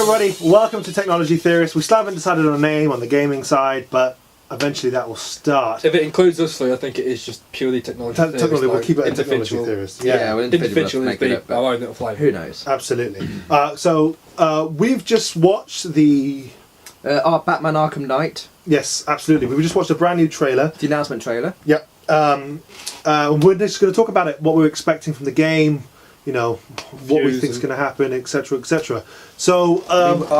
everybody, welcome to Technology Theorist. We still haven't decided on a name on the gaming side, but eventually that will start. If it includes us three, I think it is just purely Technology Theorist. Technically, we'll keep it in Technology Theorist. Yeah, well, individual is it, our own little flame. Who knows? Absolutely. So we've just watched the... Batman Arkham Knight. Yes, absolutely. We just watched a brand new trailer. The announcement trailer. Yep. We're just going to talk about it, what we're expecting from the game, you know, what we think is going to happen, etc., etc. So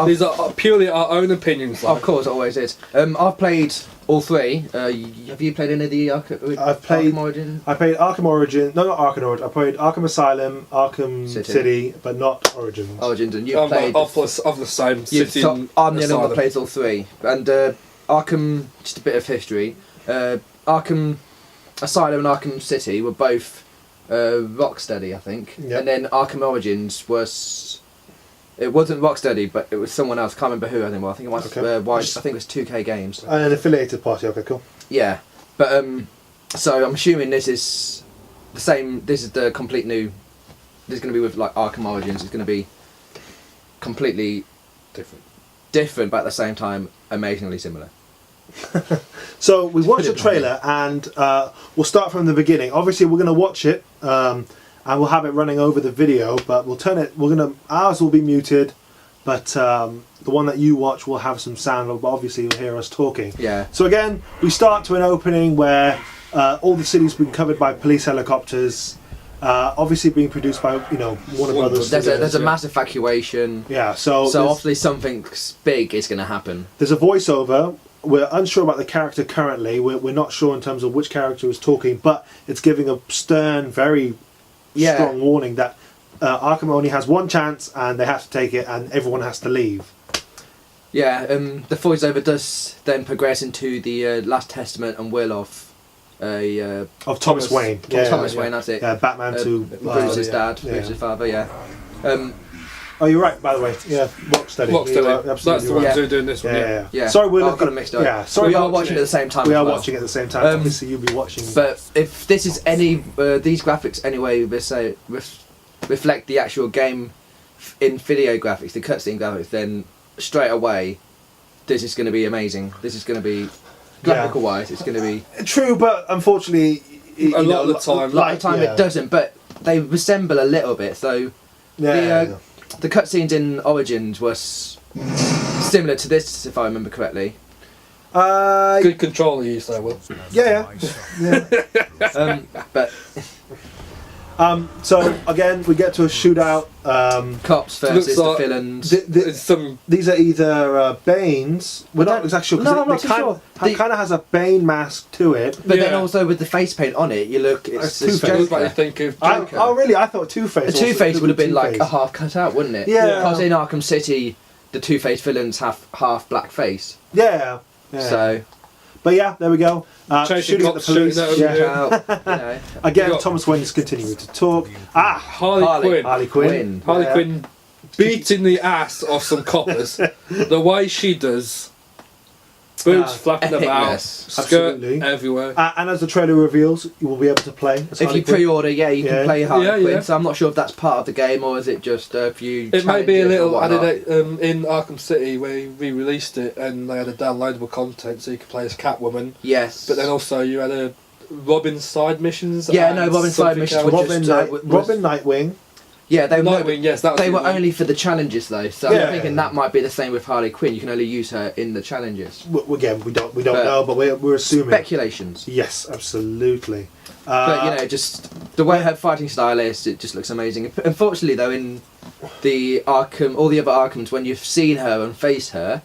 these are purely our own opinions. Of course, it always is. I've played all three. Have you played any of the Arkham Origin? I played Arkham Origin. No, not Arkham Origin. I played Arkham Asylum, Arkham City, but not Origins. Origins, and you played of the same City. So I'm the only one that plays all three. And Arkham, just a bit of history. Arkham Asylum and Arkham City were both Rocksteady, I think. Yep. And then Arkham Origins was... It wasn't Rocksteady, but it was someone else. I can't remember who anymore. I think it was I think it was 2K Games. An affiliated party. Okay, cool. Yeah, but so I'm assuming this is the same. This is the complete new. This is going to be with like Arkham Origins. It's going to be completely different, but at the same time amazingly similar. So we watched the trailer, and we'll start from the beginning. Obviously, we're going to watch it. And we'll have it running over the video, but we'll turn it. Ours will be muted, but the one that you watch will have some sound. But obviously, you'll hear us talking. Yeah. So again, we start to an opening where all the city's been covered by police helicopters. Obviously, being produced by Warner Brothers. There's a mass evacuation. Yeah. So obviously something big is going to happen. There's a voiceover. We're unsure about the character currently. We're not sure in terms of which character is talking, but it's giving a stern, very strong warning that Arkham only has one chance and they have to take it and everyone has to leave. Yeah, the voiceover does then progress into the last testament and will of Thomas Wayne. Thomas Wayne, that's it. Yeah, Batman to Bruce's dad, Bruce's father, yeah. Oh, you're right, by the way. Yeah, Rocksteady. That's the ones who are doing this one. Yeah. Sorry, I've got it mixed up. Yeah, sorry. We are watching it at the same time. We are watching it at the same time. Obviously, you'll be watching. But if this is any these graphics anyway, reflect the actual game in video graphics, the cutscene graphics, then straight away, this is going to be amazing. This is going to be graphical wise. It's going to be true, but unfortunately, a lot of the time, it doesn't. But they resemble a little bit. So the cutscenes in Origins were similar to this, if I remember correctly. Good control you used there, Will. Yeah. But so again, we get to a shootout. Cops versus the villains. These are either Banes. We're not exactly sure. No, I'm not sure. It kind of has a Bane mask to it. But then also with the face paint on it, you look. It's Two-Face. Like you think of Joker. Oh, really? I thought Two-Face. A Two-Face would have been like a half cut out, wouldn't it? Yeah. Because in Arkham City, the Two-Face villains have half black face. Yeah. So. But yeah, there we go. Shooting at the police. Again, Thomas Wayne is continuing to talk. Harley Quinn. Harley Quinn beating the ass of some coppers. The way she does. Boobs flapping about, skirt everywhere. And as the trailer reveals, you will be able to play as Harley Quinn. Pre-order, you can play Harley Quinn. So I'm not sure if that's part of the game or is it just a few. It may be a little added in Arkham City where we released it and they had a downloadable content so you could play as Catwoman. Yes. But then also you had a Robin side missions. Robin side missions. Robin Nightwing. Yeah, they were only for the challenges though, so I'm thinking that might be the same with Harley Quinn. You can only use her in the challenges. Again, we don't know, but we're assuming speculations. Yes, absolutely. But just the way her fighting style is, it just looks amazing. Unfortunately, though, in the Arkham, all the other Arkhams, when you've seen her and faced her,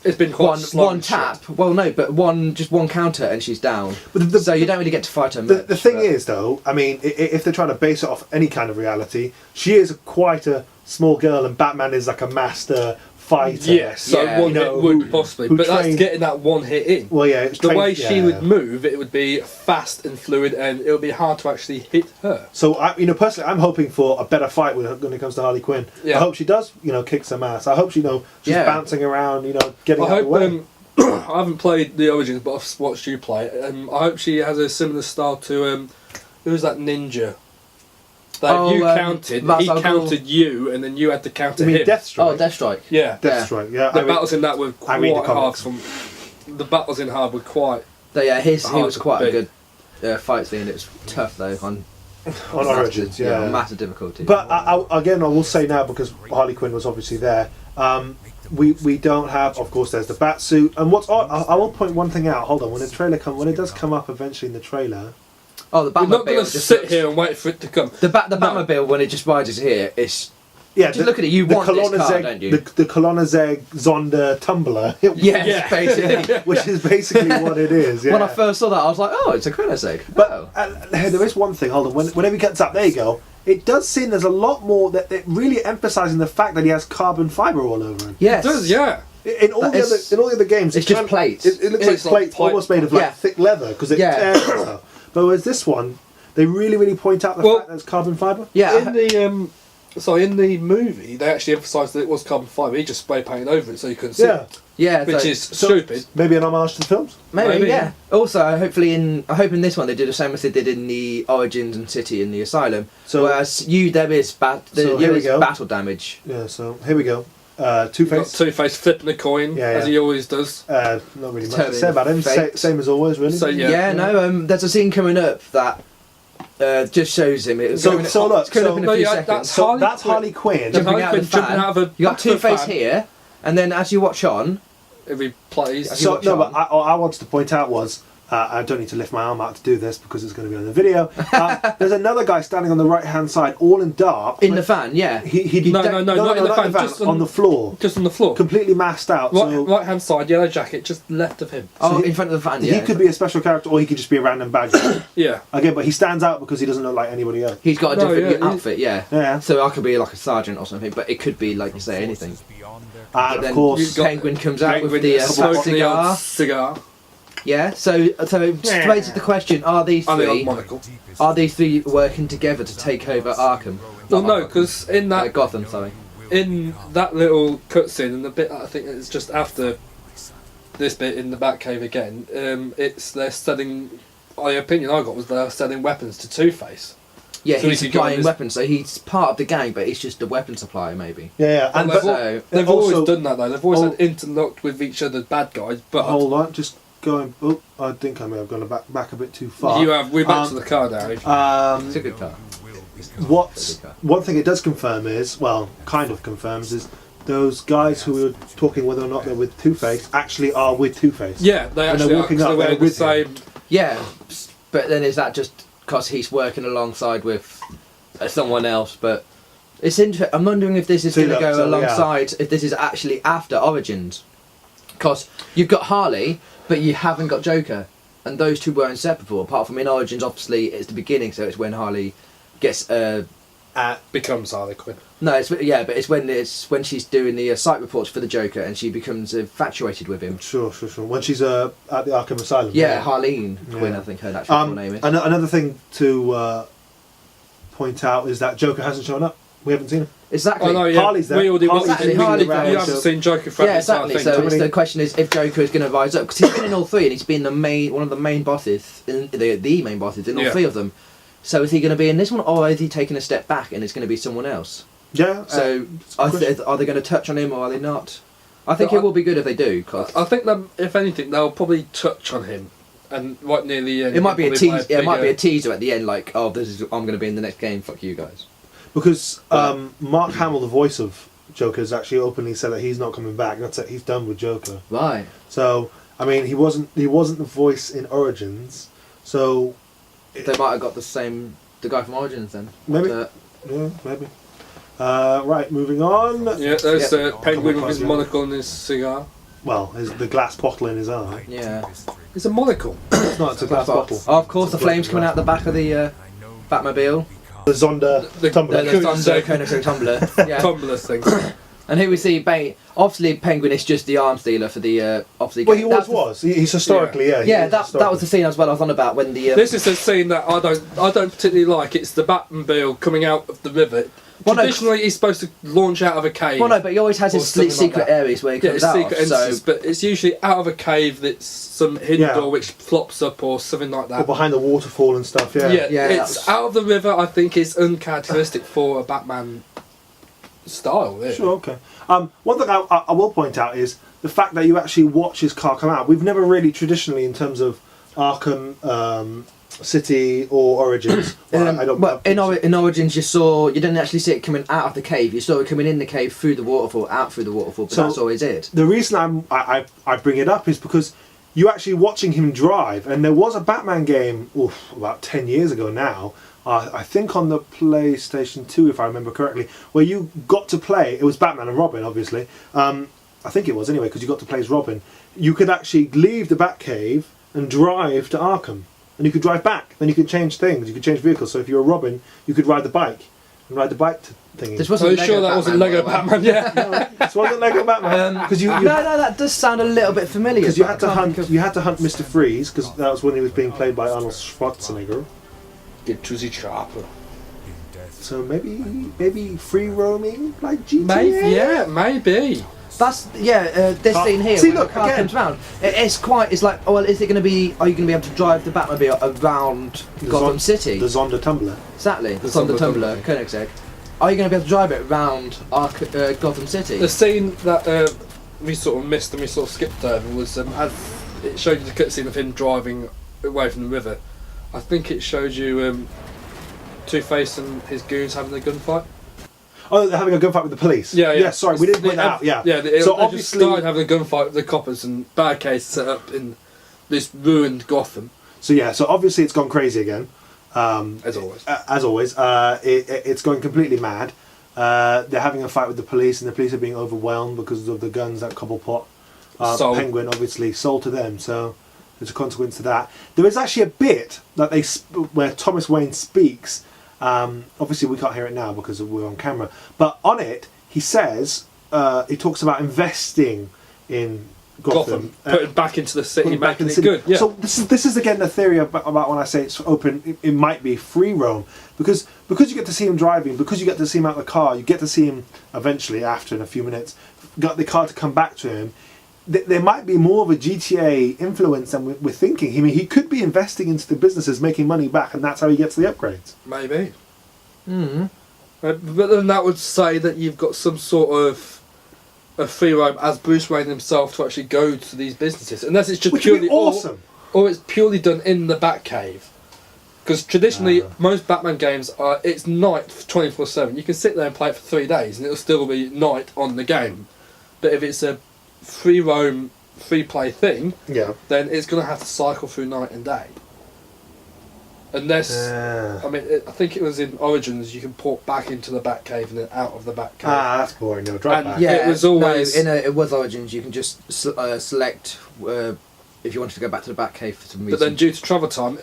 it's been quite one tap. Shit. Well, no, but one counter and she's down. So you don't really get to fight her much. The thing is, though, I mean, if they're trying to base it off any kind of reality, she is quite a small girl, and Batman is like a master fighter. Yes, so one hit would possibly, but that's getting that one hit in. Well, yeah, the way she would move, it would be fast and fluid, and it would be hard to actually hit her. So, personally, I'm hoping for a better fight when it comes to Harley Quinn. Yeah. I hope she does, kick some ass. I hope she's bouncing around, getting out of the way. I haven't played the Origins, but I've watched you play it. I hope she has a similar style to who's that ninja? That you counted, he counted you, and then you had to counter You mean him. Deathstrike? Oh, Deathstrike. Yeah. Deathstrike, yeah. The battles in that were I read the quite hard. comics. The battles in hard were quite. Yeah, he hard was to quite a beat. good fight scene. It was tough though on Origins, yeah. massive difficulty. But again, I will say now, because Harley Quinn was obviously there, we don't have, of course, there's the bat suit. And what's odd, I will point one thing out. Hold on, when it does come up eventually in the trailer. Oh, the Batmobile. You're not going to sit here and wait for it to come. The Batmobile, when it just rides here, it's... Yeah, just look at it, you want this car, don't you? The Kolonizeg Zonda Tumbler. Yes, basically. Which is basically what it is, yeah. When I first saw that, I was like, oh, it's a Kolonizeg. But there is one thing, hold on, whenever he gets up, there you go, it does seem there's a lot more, that it really emphasising the fact that he has carbon fibre all over him. Yes. It does, yeah. In all the other games, it's just plates. It looks like plates almost made of thick leather, because it tears and stuff. But whereas this one, they really point out the fact that it's carbon fibre. Yeah. In the movie, they actually emphasised that it was carbon fibre. He just spray painted over it so you couldn't see it. Yeah, which is stupid. Maybe an homage to the films? Maybe, yeah. Also, I hope in this one they do the same as they did in the Origins and City in the Asylum. So, whereas there is battle damage. Yeah, so here we go. Two-Face. Two-Face flipping a coin, as he always does. Not really much to say about him. Same as always, really. So, there's a scene coming up that just shows him. It's coming up in a few seconds. That's Harley Quinn. Jumping out of the fan. You got Two-Face here, and then as you watch on, if he plays. So no, but I wanted to point out was I don't need to lift my arm out to do this because it's going to be on the video. There's another guy standing on the right hand side, all in dark. In the fan, yeah. No, not in the fan, just on the floor. Just on the floor. Completely masked out. Right hand side, yellow jacket, just left of him. So in front of the fan, yeah. He could be a special character or he could just be a random bad guy. Yeah. Again, but he stands out because he doesn't look like anybody else. He's got a different outfit, yeah. So I could be like a sergeant or something, but it could be, like you say, anything. And of course, Penguin comes out with the cigar. Yeah, so to raise the question, are these three working together to take over Arkham? Well, no, because in that Gotham, sorry, in that little cutscene, and the bit I think it's just after this bit in the Batcave again, they're selling. The opinion I got was they're selling weapons to Two-Face. Yeah, so he's supplying weapons, so he's part of the gang, but he's just a weapon supplier, maybe. Yeah, and they've always done that though. They've always interlocked with each other, bad guys. But hold on, just going. Oh, I think I may have gone back a bit too far. You have. We're back to the car now. It's a good car. One thing it does confirm is, well, kind of confirms is. Those guys who were talking whether or not they're with Two-Face actually are with Two-Face. Yeah, they actually walking up they're with the same. Yeah, but then is that just because he's working alongside with someone else? But it's interesting. I'm wondering if this is going to go alongside. If this is actually after Origins, because you've got Harley, but you haven't got Joker, and those two were inseparable. Apart from in Origins, obviously it's the beginning, so it's when Harley gets becomes Harley Quinn. No, but it's when she's doing the site reports for the Joker and she becomes infatuated with him. Sure. When she's at the Arkham Asylum. Yeah, Harleen Quinn, I think her actual name is. Another thing to point out is that Joker hasn't shown up. We haven't seen him. Exactly. Oh, no, yeah. Harley's there. We already Harley, you haven't seen Joker for exactly. So the question is if Joker is going to rise up, because he's been in all three and he's been one of the main bosses, the main bosses in all three of them. So is he going to be in this one, or is he taking a step back and it's going to be someone else? Yeah. So are they going to touch on him or are they not? I think it will be good if they do. Cause I think that if anything, they'll probably touch on him, and right near the end, it might be a teaser. It might be a teaser at the end, like, "Oh, I'm going to be in the next game. Fuck you guys." Because Mark Hamill, the voice of Joker, has actually openly said that he's not coming back. That's it. He's done with Joker. Right. So I mean, he wasn't the voice in Origins. So they might have got the guy from Origins then. Maybe. Yeah, maybe. Right, moving on. Yeah, there's Penguin with his monocle and his cigar. Well, the glass bottle in his eye. Yeah. It's a monocle. It's not, it's a glass bottle. Oh, of course, the flames coming out the back of the Batmobile. The Zonda tumbler. The Zonda Koenigsegg tumbler. Yeah. Tumbler thing. And here we see, obviously Penguin is just the arms dealer for the, obviously... Well, he was. He's historically, yeah. That was the scene as well I was on about when the... This is the scene that I don't particularly like. It's the Batmobile coming out of the river. traditionally he's supposed to launch out of a cave. Well, no, but he always has his secret areas where he comes out secret entrances, but it's usually out of a cave that's some hidden door which flops up or something like that. Or behind the waterfall and stuff, yeah. It's out of the river, I think, is uncharacteristic for a Batman style, really. Sure, okay. One thing I will point out is the fact that you actually watch his car come out. We've never really traditionally, in terms of Arkham City or Origins. In Origins, you didn't actually see it coming out of the cave. You saw it coming in the cave through the waterfall, out through the waterfall. But so that's all he did. The reason I bring it up is because you're actually watching him drive, and there was a Batman game about 10 years ago now. I think on the PlayStation 2, if I remember correctly, where you got to play. It was Batman and Robin, obviously. I think it was anyway, because you got to play as Robin. You could actually leave the Batcave and drive to Arkham. And you could drive back. Then you could change things. You could change vehicles. So if you were Robin, you could ride the bike. And ride the bike thingy. This wasn't Are you sure that wasn't Lego Batman? Yeah. No, this wasn't Lego Batman. No, that does sound a little bit familiar. Because you had to hunt Mr. Freeze, because that was when he was being played by Arnold Schwarzenegger. Get to the chopper. So maybe free roaming like GTA. Maybe. That's this scene here. See, when look, the car again. comes round. It's like, oh well, is it going to be? Are you going to be able to drive the Batmobile around Gotham City? The Zonda Tumbler. Exactly. The Zonda Tumbler, Koenigsegg. Are you going to be able to drive it around Gotham City? The scene that we sort of missed and we sort of skipped over was as it showed you the cutscene of him driving away from the river. I think it showed you Two-Face and his goons having a gunfight. Oh, they're having a gunfight with the police. Yeah. Sorry, we didn't point that out. Yeah. So obviously just started having a gunfight with the coppers and Batcave set up in this ruined Gotham. So obviously it's gone crazy again. As always. It's going completely mad. They're having a fight with the police, and the police are being overwhelmed because of the guns that Cobblepot, Penguin, obviously sold to them. So there's a consequence to that. There is actually a bit that where Thomas Wayne speaks. Obviously we can't hear it now because we're on camera, but on it he says he talks about investing in Gotham, putting back into the city, making it good. So this is again the theory about when I say it's open. It might be free roam because you get to see him driving, because you get to see him out of the car, you get to see him eventually after in a few minutes got the car to come back to him. There might be more of a GTA influence than we're thinking. I mean, he could be investing into the businesses, making money back, and that's how he gets the upgrades. Maybe. But then that would say that you've got some sort of a free roam as Bruce Wayne himself to actually go to these businesses, unless it's just Which purely would be awesome. or it's purely done in the Batcave. Because traditionally, most Batman games it's night 24/7. You can sit there and play it for 3 days, and it'll still be night on the game. But if it's a free roam, free play thing, then it's going to have to cycle through night and day. Unless, I mean, I think it was in Origins, you can port back into the Batcave and then out of the Batcave. That's boring. No, drive back. Yeah, it was always it was Origins. You can just select if you wanted to go back to the Batcave for some reason. But then, due to travel time,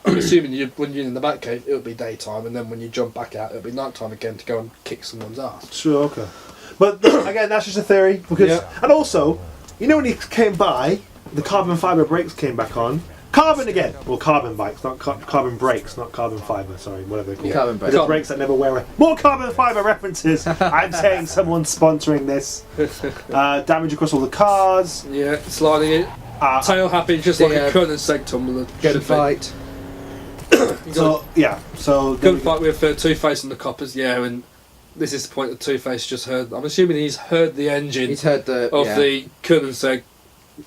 I'm assuming when you're in the Batcave, it'll be daytime, and then when you jump back out, it'll be nighttime again to go and kick someone's ass. Sure, okay. But again, that's just a theory because, and also, when he came by, the carbon fibre brakes came back on. Carbon again. Well, carbon bikes, not carbon brakes, not carbon fibre. Sorry, whatever they're called. Carbon brakes. The brakes that never wear. More carbon fibre references. I'm saying someone's sponsoring this. Damage across all the cars. Yeah, sliding it. Tail happy, just like a Koenigsegg tumbler. Good fight. So gunfight with Two-Face and the coppers. Yeah, and this is the point that Two-Face just heard. I'm assuming he's heard the engine. He's heard the Koenigsegg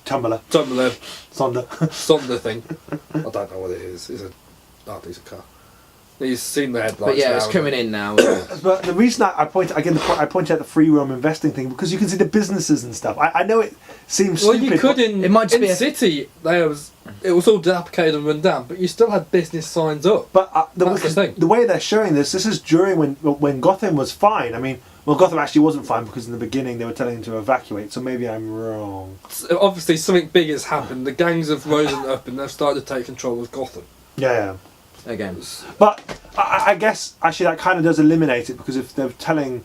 Tumbler Zonda thing. I don't know what it is. It's a decent car. He's seen the headlights. But yeah, now, it's coming in now. But the reason I point out the free roam investing thing because you can see the businesses and stuff. I know it seems stupid. Well, you could it might just in be City. It was all dilapidated and run down, but you still had business signs up. But that's the thing. The way they're showing this is during when Gotham was fine. I mean, well, Gotham actually wasn't fine because in the beginning they were telling him to evacuate. So maybe I'm wrong. Obviously, something big has happened. The gangs have risen up and they've started to take control of Gotham. Yeah. Again. But I guess actually that kind of does eliminate it because if they're telling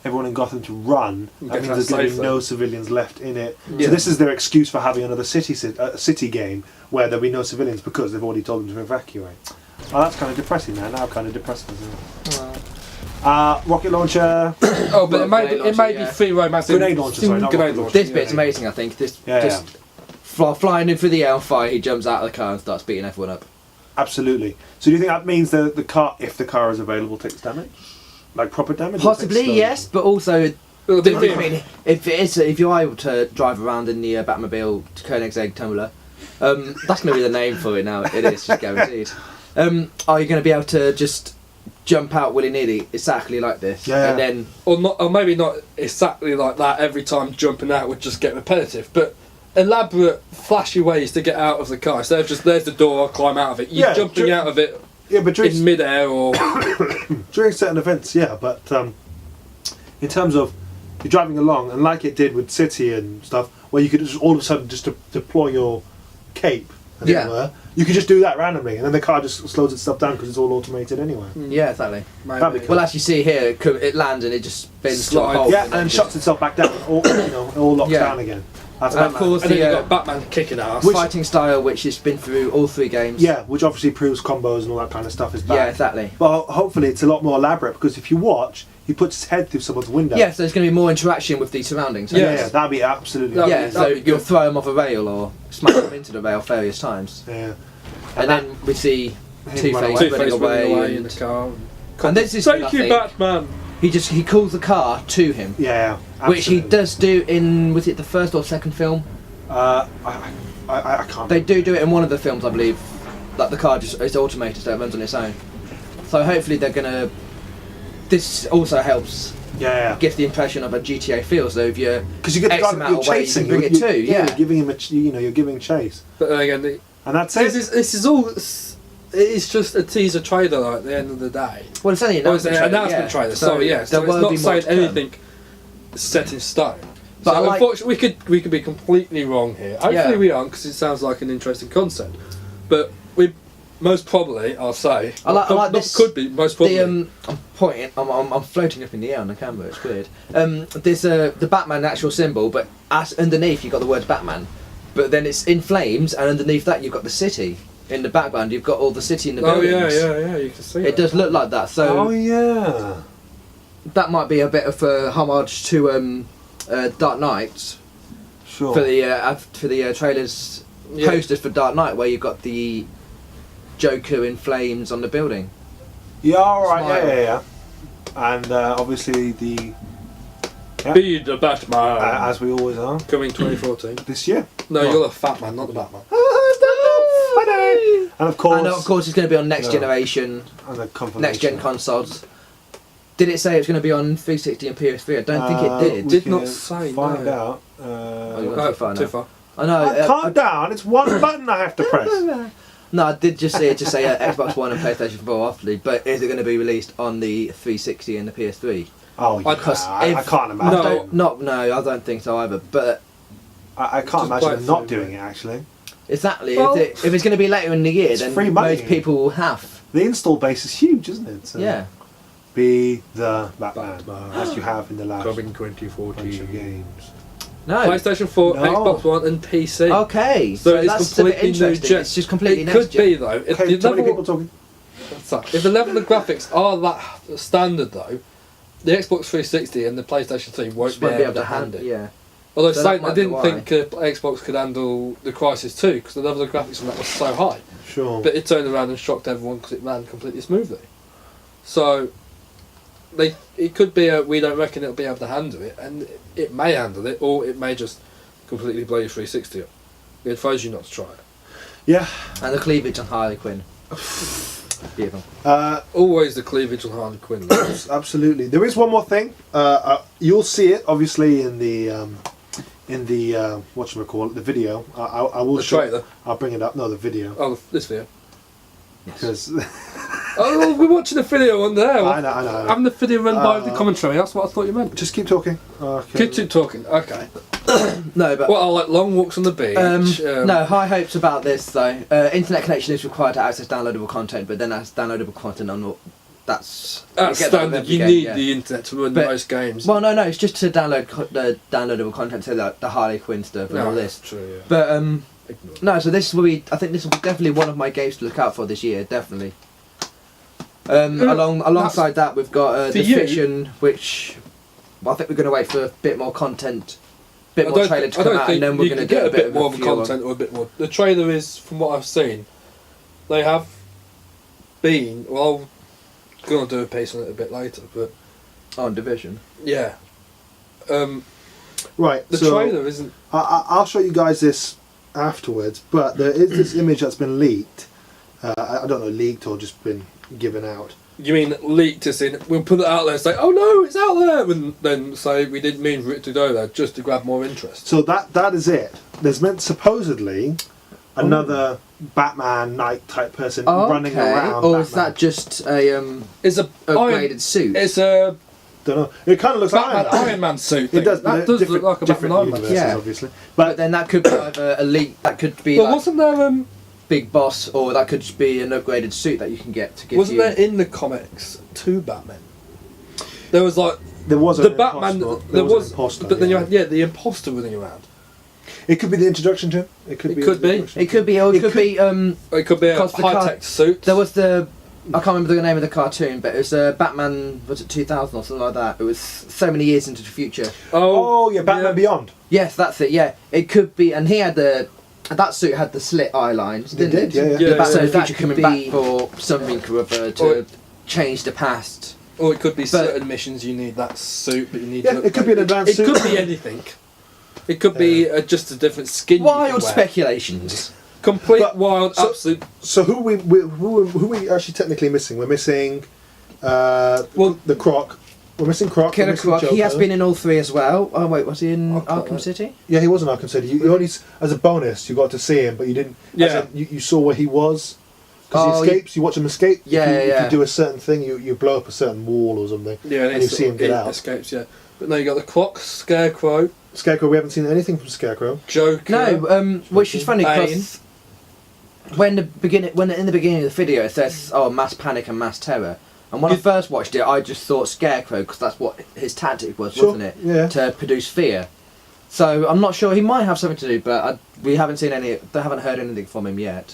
everyone in Gotham to run, that means there's going to be no civilians left in it. Yeah. So this is their excuse for having another city game where there'll be no civilians because they've already told them to evacuate. Oh, that's kind of depressing now. Now kind of depressing, isn't it? Rocket launcher. Oh, but it may be yeah. free romance. Grenade launcher, sorry, not Grenade rocket launcher. This bit's amazing, I think. This Yeah, just flying in through the air on fire, he jumps out of the car and starts beating everyone up. Absolutely. So do you think that means that the car, if the car is available, takes damage? Like proper damage? or takes Possibly, slow yes, but also, Well, I mean, if you're able to drive around in the Batmobile Koenigsegg Tumbler, that's going to be the name for it now. It is, just guaranteed. Are you going to be able to just jump out willy-nilly exactly like this? Yeah. And then... or maybe not exactly like that every time jumping out would just get repetitive, but elaborate, flashy ways to get out of the car. So there's the door, climb out of it. You're jumping out of it but in mid-air or... during certain events, yeah, but in terms of you're driving along, and like it did with City and stuff, where you could just all of a sudden just deploy your cape, as it were, you could just do that randomly, and then the car just slows itself down because it's all automated anyway. Yeah, exactly. That'd be cool. Well, as you see here, it lands and it just spins to a hole. Yeah, and then shuts itself back down, it all locks down again. That's and of course, and then you've got Batman kicking ass. fighting style, which has been through all 3 games. Yeah, which obviously proves combos and all that kind of stuff is bad. Yeah, exactly. But hopefully it's a lot more elaborate, because if you watch, he puts his head through someone's window. Yeah, so there's going to be more interaction with the surroundings. Yeah, that'd be absolutely... So you'll throw him off a rail or smash him into the rail various times. Yeah. And then we see Two-Face running away in the car. And this is Thank you, Batman! He calls the car to him. Yeah, which he does do in, was it the first or second film? I can't... They do it in one of the films, I believe. Like the car just is automated, so it runs on its own. So hopefully they're going to... This also helps give the impression of a GTA feel. So if you're because you get X amount of ways to bring it to, you're giving him you're giving chase. But then again, and that's it. This is all. It's just a teaser trailer. Like, at the end of the day, well, it's only an announcement trailer. So yeah, so it's not saying anything set in stone. But so unfortunately, we could be completely wrong here. Hopefully, we aren't, because it sounds like an interesting concept. But we most probably, I'll say, I like this. Could be most probably. I'm pointing. I'm floating up in the air on the camera. It's weird. There's the Batman actual symbol, but underneath you've got the word Batman. But then it's in flames, and underneath that you've got the city. In the background, you've got all the city in the buildings. Yeah, you can see it. Does look like that. So that might be a bit of a homage to Dark Knight. Sure. For the trailers posters for Dark Knight, where you've got the Joker in flames on the building. Yeah, alright, yeah. And obviously the... Be the Batman. As we always are. Coming 2014. This year. No, you're the Fat Man, not the Batman. And of course it's going to be on next generation, next gen consoles. Did it say it was going to be on 360 and PS3? I don't think it did. Did not say. Find out. Too far. I know. Calm down. It's one button I have to press. No, I did just see it. Just say Xbox One and PlayStation 4 afterly. But is it going to be released on the 360 and the PS3? Oh, I can't imagine. No, I don't think so either. But I can't imagine them not doing it actually. Exactly. Well, if it's going to be later in the year, then most people will have. The install base is huge, isn't it? So yeah. Be the Batman, as you have in the last coming 2014 bunch of games. No. PlayStation 4, Xbox One, and PC. Okay, so it's completely new gen. It's just completely next gen. It could be though. If okay, too many people talking. If the level of graphics are that standard though, the Xbox 360 and the PlayStation 3 won't be able to handle it. Yeah. Although I didn't think Xbox could handle the Crysis 2 because the level of graphics on that was so high. Sure. But it turned around and shocked everyone because it ran completely smoothly. So it could be we don't reckon it'll be able to handle it, and it may handle it, or it may just completely blow your 360 up. We advise you not to try it. Yeah. And the cleavage on Harley Quinn. Beautiful. Always the cleavage on Harley Quinn. Absolutely. There is one more thing. You'll see it obviously in the whatchamacallit, the video. I will the trailer. I'll bring it up. No, the video. Oh, this video. Because oh, we're watching the video on there. I know. Having the video run by the commentary. That's what I thought you meant. Just keep talking. Okay. Keep talking. Okay. No, but I like long walks on the beach. No, high hopes about this though. Internet connection is required to access downloadable content, but then that's downloadable content on that's standard. You need the internet to run most games. Well, no, it's just to download the downloadable content, so the Harley Quinn stuff and all this. True, yeah. But no, so this will be. I think this will be definitely one of my games to look out for this year. Definitely. Alongside that, we've got the you- fiction, which I think we're going to wait for a bit more content, bit more trailer to come out, and then we're going to get do a bit more of a review on- content or a bit more. The trailer is, from what I've seen, they have been. Well, I'm gonna do a piece on it a bit later, but on Division. yeah. Right. The so trailer isn't. I'll show you guys this afterwards, but there is this image that's been leaked. I don't know, leaked or just been given out. You mean leaked as in we'll put it out there and say, oh no, it's out there, and then say we didn't mean for it to go there, just to grab more interest. So that is it. There's meant supposedly another Batman Knight type person running around. Or Batman. is that just a It's a upgraded suit? It's a Don't know. It kind of looks like Batman Iron Man suit. It thing. does. That but does different- look like a Batman different Iron Man. universes, Yeah. obviously. But then that could be either a leak. That could be But like wasn't there Big Boss, or that could just be an upgraded suit that you can get to give wasn't you. there in the comics two Batmen? There was like There was the an Batman. imposter. There was, an imposter, but then yeah. you had the imposter running around. It could be the introduction to him. It could It be. could be. It could be, or it could be. Or it could be a 'Cause the high tech suit. There was the. I can't remember the name of the cartoon, but it was Batman. Was it 2000 or something like that? It was so many years into the future. Oh yeah, Batman Beyond. Yes, that's it. Yeah, it could be, and he had the. That suit had the slit eye lines, didn't it? did, yeah. Yeah, The Batman yeah. of the That future could coming be- back for something or other to Or- change the past. Or it could be But- certain missions you need that suit, but you need. Yeah, to look it could be an advanced It suit. could be anything. It could be just a different skin. you can Wild wear. speculations. Complete But- wild, so- absolute. So who we actually technically missing? We're missing the Croc. We're missing Croc. Killer we're missing Croc. He has Joker. been in all three as well. Oh wait, was he in Arkham Arkham Knight. City? Yeah, he was in Arkham City. You only as a bonus you got to see him, but you didn't. Yeah. as in, you saw where he was because Oh, he escapes. You watch him escape. Yeah, if yeah. you do a certain thing, you blow up a certain wall or something. Yeah, and you see him get out. Escapes, yeah. But no, you got the Croc, Scarecrow, Scarecrow. We haven't seen anything from Scarecrow. Joker. No, which is funny Bane. because when in the beginning of the video it says, "Oh, mass panic and mass terror," and when I first watched it, I just thought Scarecrow because that's what his tactic was, Sure, wasn't it? yeah. To produce fear. So I'm not sure. He might have something to do, but we haven't seen any. They haven't heard anything from him yet.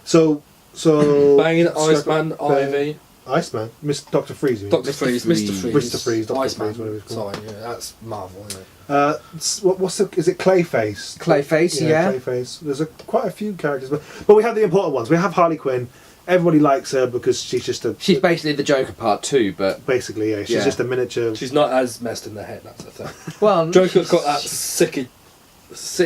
So Bane, Scarecrow- Iceman, Bane, Ivy, Iceman, Dr. Freeze. you mean? Doctor Mr. Freeze, Freeze. Mr. Freeze, Mr. Freeze, Dr. Iceman. Freeze, whatever it's called. Sorry, yeah, that's Marvel, isn't it? What's the? Is it Clayface? Clayface, yeah. Clayface. There's quite a few characters, but we have the important ones. We have Harley Quinn. Everybody likes her because she's just She's basically the Joker part 2, but basically she's Yeah. just a miniature. She's not as messed in the head, that's the thing. well, Joker's got that sick,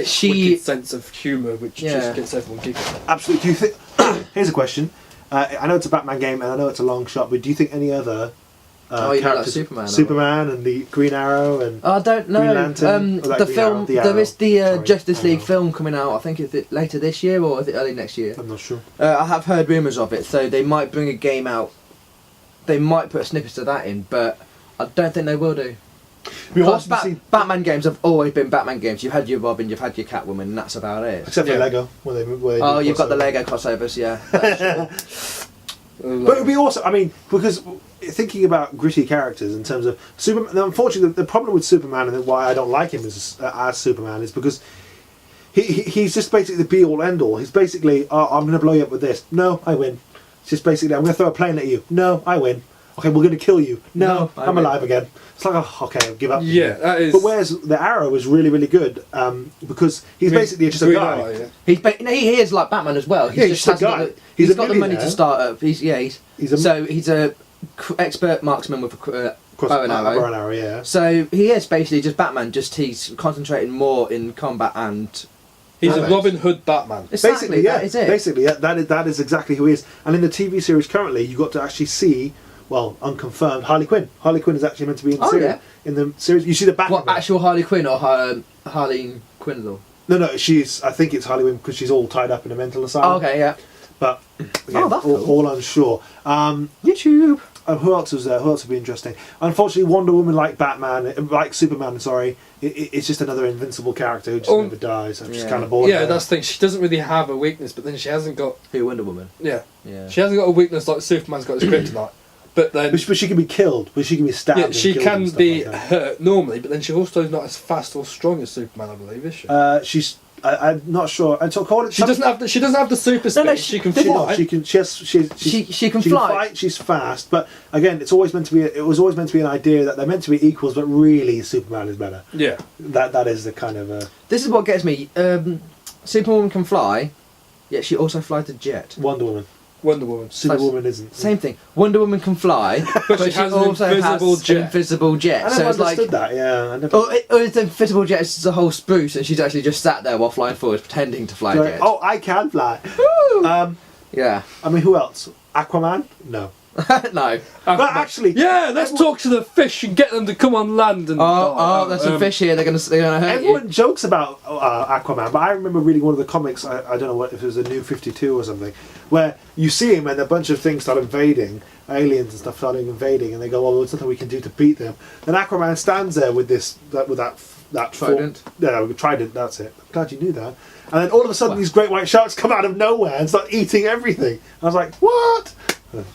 She- wicked sense of humour which Yeah. just gets everyone giggling. Absolutely. Do you think? Here's a question. I know it's a Batman game and I know it's a long shot, but do you think any other you know, like characters, Superman, or- Superman and the Green Arrow and I don't know. Green Lantern, or that The Green film. Arrow, the There Arrow. is the Sorry, Justice League Arrow. film coming out. I think is it later this year or is it early next year? I'm not sure. I have heard rumours of it, so they might bring a game out. They might put snippets of that in, but I don't think they will do. We've Because also seen, Batman games have always been Batman games. You've had your Robin, you've had your Catwoman, and that's about it. except for Yeah. Lego, where they Oh, do you've got the crossover. Lego crossovers, yeah. That's true. But it would be awesome. I mean, because thinking about gritty characters in terms of Superman. Unfortunately, the problem with Superman and why I don't like him as Superman is because he's just basically the be all end all. He's basically, oh, I'm going to blow you up with this. No, I win. It's just basically, I'm going to throw a plane at you. No, I win. Okay, we're going to kill you. No, I I'm win. alive again. It's like, oh, okay, I'll give up. Yeah, that is. But whereas the Arrow is really, really good because he's basically just a Green guy. Eye, yeah. He is like Batman as well. Yeah, he's just just a hasn't guy. got the- He's he's a got the money to millionaire. start up. He's He's a expert marksman with a bow and arrow. Bow and arrow, yeah. So he is basically just Batman. Just he's concentrating more in combat and. He's a Almost. Robin Hood Batman. Exactly, Basically, yeah, that is it. Basically, yeah, that is exactly who he is. And in the TV series currently, you got to actually see, well, unconfirmed, Harley Quinn. Harley Quinn is actually meant to be in the series. yeah. In the series, you see the Batman. What actual Harley Quinn or Harley Quinn? No, she's. I think it's Harley Quinn because she's all tied up in a mental asylum. Oh, okay, yeah. But again, that's all, cool. all unsure. YouTube. Who else was there? Who else would be interesting? Unfortunately, Wonder Woman, like Batman, like Superman. Sorry, it's just another invincible character who just never dies. I'm just Yeah. kind of bored. Yeah, of that's the thing. She doesn't really have a weakness, but then she hasn't got. Who Wonder Woman? Yeah. Yeah. She hasn't got a weakness like Superman's got his kryptonite. But then. But she can be killed. But she can be stabbed. Yeah, and she killed can and stuff be like that. hurt normally, but then she also is not as fast or strong as Superman, I believe, is she? She's I'm not sure. And so call it. She doesn't have the super speed. no, she can She fly. she can fly. She's fast, but again, it's always meant to be. It was always meant to be an idea that they're meant to be equals, but really, Superman is better. Yeah. That is the kind of. This is what gets me. Superwoman can fly, yet she also flies a jet. Wonder Woman. Superwoman isn't. Same thing. Wonder Woman can fly, but she has also an invisible has jet. an invisible jet. I never So it's like, understood that. Yeah, I never. or it's an invisible jet. It's a whole spruce, and she's actually just sat there while flying forward, pretending to fly a jet. Oh, I can fly. Yeah. I mean, who else? Aquaman? No. No. But actually, Yeah, let's talk to the fish and get them to come on land. And There's some fish here. They're gonna hurt everyone you. jokes about Aquaman, but I remember reading one of the comics. I don't know if it was a New 52 or something, where you see him and a bunch of things start invading, aliens and stuff starting invading, and they go, "Oh, well, there's nothing we can do to beat them." Then Aquaman stands there with that Trident. Trident. That's it. I'm glad you knew that. And then all of a sudden, these great white sharks come out of nowhere and start eating everything. I was like, "What?"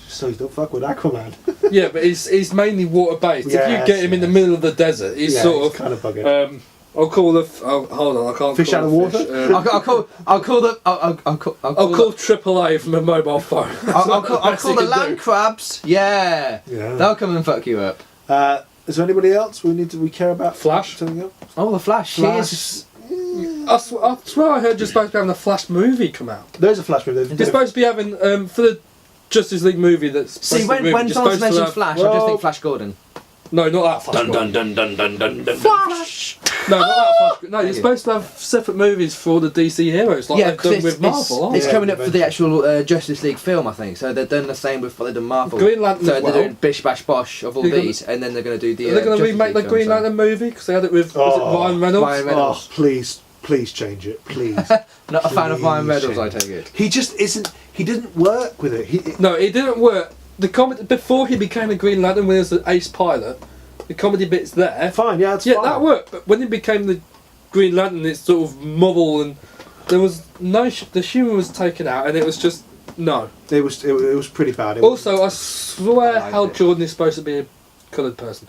So you don't fuck with Aquaman. Yeah, but he's mainly water based. If you get him in the middle of the desert, he's sort of kind of buggered. I'll call the. Hold on, I can't. Fish call out of the water? fish. I'll call AAA from a mobile phone. I'll call the land crabs. Yeah. They'll come and fuck you up. Is there anybody else we care about? Flash? Something else? Oh, the Flash. I swear I heard you're supposed to be having a Flash movie come out. There's a Flash movie. You're supposed to be having for the Justice League movie that's. See, when someone mentions Flash, I just think Flash Gordon. No, not that Flash. Flash. No, not that Flash. No, you're supposed to have separate movies for all the DC heroes, like they've done with Marvel. aren't It's they? coming up for the actual Justice League film, I think. So they've done the same with what they've done Marvel. Green Lantern So as they're well. doing bish bash bosh of all these, and then they're going to do the. Are they going to Justice remake League the film, Green so- Lantern movie? Because they had it with was it Ryan Reynolds? Ryan Reynolds. Oh, please change it, please. Not a fan of Ryan Reynolds, I change take it. He just isn't. He didn't work with it. No, it didn't work. The comedy before he became a Green Lantern, when he was the ace pilot, the comedy bits there. Fine, yeah, it's Yeah, fine. that worked. But when he became the Green Lantern, it's sort of muddle and there was no. The humour was taken out, and it was just no. It was pretty bad. Also, I swear, I Hal liked it. Jordan is supposed to be a coloured person.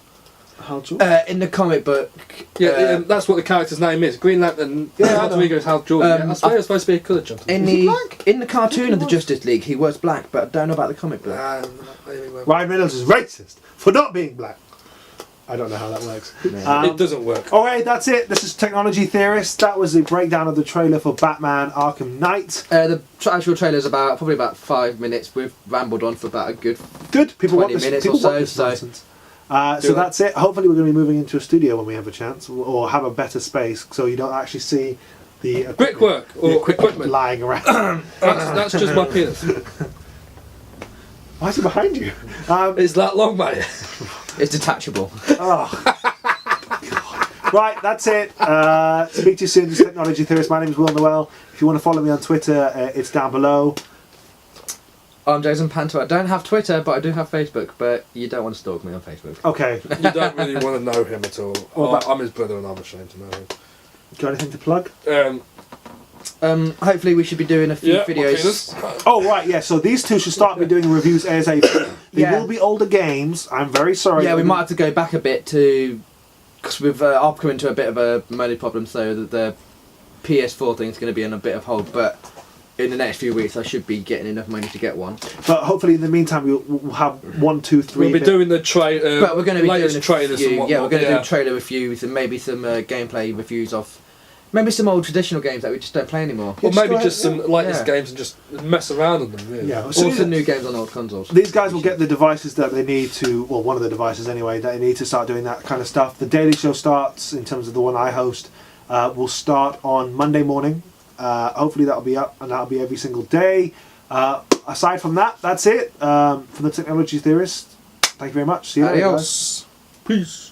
Hal Jordan? In the comic book, Yeah, that's what the character's name is. Green Lantern. Yeah, I alter know. ego is Hal Jordan. Yeah, I swear, he was supposed to be a coloured gentleman. in the cartoon of the Justice League, he was black, but I don't know about the comic book. Ryan Reynolds is racist for not being black. I don't know how that works. It doesn't work. Alright, that's it. This is Technology Theorist. That was the breakdown of the trailer for Batman Arkham Knight. The actual trailer's probably about 5 minutes. We've rambled on for about a good. Good. People 20 want this. minutes People or so, want this so- nonsense. So that's it. Hopefully, we're going to be moving into a studio when we have a chance, or have a better space, so you don't actually see the Brickwork the or equipment. lying around. That's just my penis. Why is it behind you? It's that long, mate. It's detachable. Right, that's it. Speak to you soon. This is Technology Theorist. My name is Will Noel. If you want to follow me on Twitter, it's down below. I'm Jason Panto. I don't have Twitter, but I do have Facebook. But you don't want to stalk me on Facebook. Okay. You don't really want to know him at all. I'm his brother, and I'm ashamed to know him. Got anything to plug? Hopefully we should be doing a few Yeah, videos. Oh, right, yeah. So these two should start me doing reviews ASAP. They will be older games. I'm very sorry. Yeah, we might have to go back a bit to because we've I've come into a bit of a money problem, so that the PS4 thing's going to be on a bit of hold. But in the next few weeks, I should be getting enough money to get one. But hopefully, in the meantime, we'll have 1, 2, 3. We'll be doing the trailer. But we're going to be latest doing trailers. few, And whatnot. yeah, we're going to do trailer reviews and maybe some gameplay reviews of maybe some old traditional games that we just don't play anymore. Or maybe go just ahead, some latest games and just mess around on them. Really. Yeah. Or So some new games on old consoles. these guys will get the devices that they need to, well, one of the devices anyway, that they need to start doing that kind of stuff. The Daily Show starts, in terms of the one I host, will start on Monday morning. Hopefully that'll be up, and that'll be every single day. Aside from that, that's it. From the Technology Theorist, thank you very much. See you later, guys. Adios. Peace.